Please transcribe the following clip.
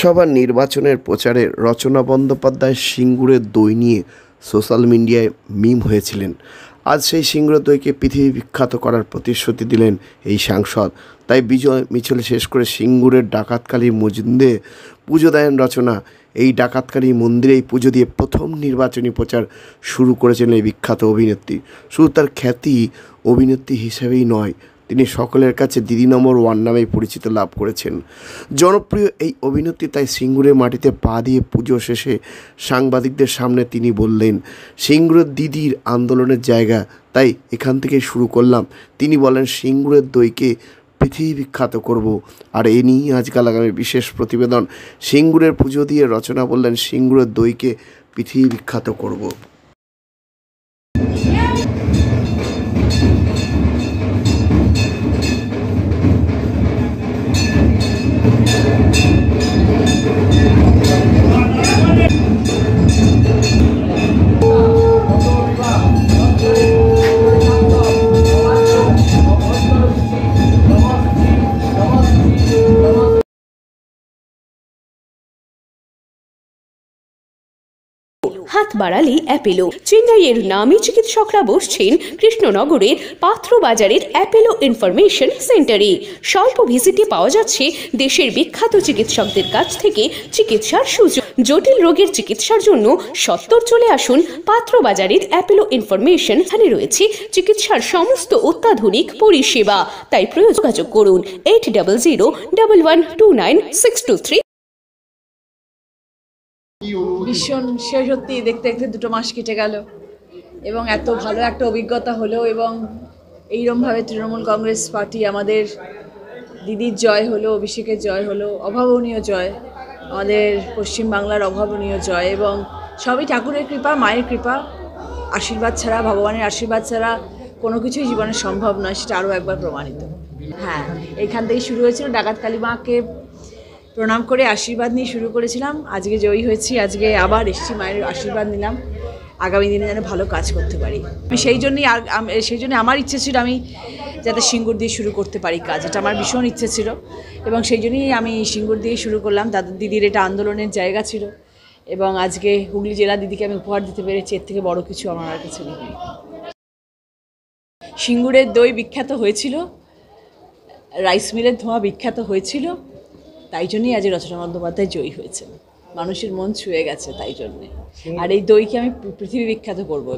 লোকসভা নির্বাচনের প্রচারে রচনা বন্দ্যোপাধ্যায় সিঙ্গুরের দই নিয়ে সোশ্যাল মিডিয়ায় মিম হয়েছিলেন। আজ সেই সিঙ্গুরের দইকে পৃথিবী বিখ্যাত করার প্রতিশ্রুতি দিলেন এই সাংসদ। তাই বিজয় মিছিল শেষ করে সিঙ্গুরের ডাকাতকালী মন্দিরে পুজো দেন রচনা। এই ডাকাতকালী মন্দিরেই পুজো দিয়ে প্রথম নির্বাচনী প্রচার শুরু করেছেন এই বিখ্যাত অভিনেত্রী। শুধু তার খ্যাতি অভিনেত্রী হিসেবেই নয়, তিনি সকলের কাছে দিদি নম্বর 1 নামেই পরিচিত লাভ করেছেন। জনপ্রিয় এই অভিনেত্রী তাই সিঙ্গুরের মাটিতে পা দিয়ে পুজো শেষে সাংবাদিকদের সামনে তিনি বললেন, সিঙ্গুরের দিদির আন্দোলনের জায়গা, তাই এখান থেকেই শুরু করলাম। তিনি বলেন, সিঙ্গুরের দইকে পৃথিবী বিখ্যাত করব। আর এ নিয়েই আজকাল আগামী বিশেষ প্রতিবেদন। সিঙ্গুরের পুজো দিয়ে রচনা বললেন, সিঙ্গুরের দইকে পৃথিবী বিখ্যাত করব। হাত বাড়ালি অ্যাপেলো। চেন্নাইয়ের নামী চিকিৎসকরা বসছেন কৃষ্ণনগরের পাত্রবাজারের অ্যাপেলো ইনফরমেশন সেন্টারে। স্বল্প ভিজিটে পাওয়া যাচ্ছে দেশের বিখ্যাত চিকিৎসকদের কাছ থেকে চিকিৎসার সুযোগ। জটিল রোগের চিকিৎসার জন্য সত্বর চলে আসুন পাত্রবাজারের অ্যাপেলো ইনফরমেশন। এখানে রয়েছে চিকিৎসার সমস্ত অত্যাধুনিক পরিষেবা। তাই যোগাযোগ করুন 8001129623। ভীষণ সত্যি দেখতে দেখতে 2 মাস কেটে গেল এবং এত ভালো একটা অভিজ্ঞতা হলো এবং এইরকমভাবে তৃণমূল কংগ্রেস পার্টি আমাদের দিদির জয় হলো, অভিষেকের জয় হলো, অভাবনীয় জয়, আমাদের পশ্চিমবাংলার অভাবনীয় জয় এবং সবই ঠাকুরের কৃপা, মায়ের কৃপা, আশীর্বাদ ছাড়া, ভগবানের আশীর্বাদ ছাড়া কোনো কিছুই জীবনে সম্ভব নয়, সেটা আরও একবার প্রমাণিত। হ্যাঁ, এইখান থেকেই শুরু হয়েছিল। ডাকাতকালী মাকে প্রণাম করে আশীর্বাদ নিয়ে শুরু করেছিলাম। আজকে জয়ী হয়েছি, আজকে আবার এসেছি, মায়ের আশীর্বাদ নিলাম আগামী দিনে যেন ভালো কাজ করতে পারি। আমি সেই জন্যই আমার ইচ্ছে ছিল আমি যাতে সিঙ্গুর দিয়ে শুরু করতে পারি কাজ, এটা আমার ভীষণ ইচ্ছে ছিল এবং সেই জন্যই আমি সিঙ্গুর দিয়ে শুরু করলাম। দাদা দিদির এটা আন্দোলনের জায়গা ছিল এবং আজকে হুগলি জেলা দিদিকে আমি উপহার দিতে পেরেছি, এর থেকে বড় কিছু আমার কাছে নেই। সিঙ্গুরের দই বিখ্যাত হয়েছিল, রাইস মিলের ধোঁয়া বিখ্যাত হয়েছিল, তাই জন্যই আজ রচনা বন্দ্যোপাধ্যায় জয়ী হয়েছেন। মানুষের মন ছুঁয়ে গেছে তাই জন্যে। আর এই দইকে আমি পৃথিবী বিখ্যাত করবো।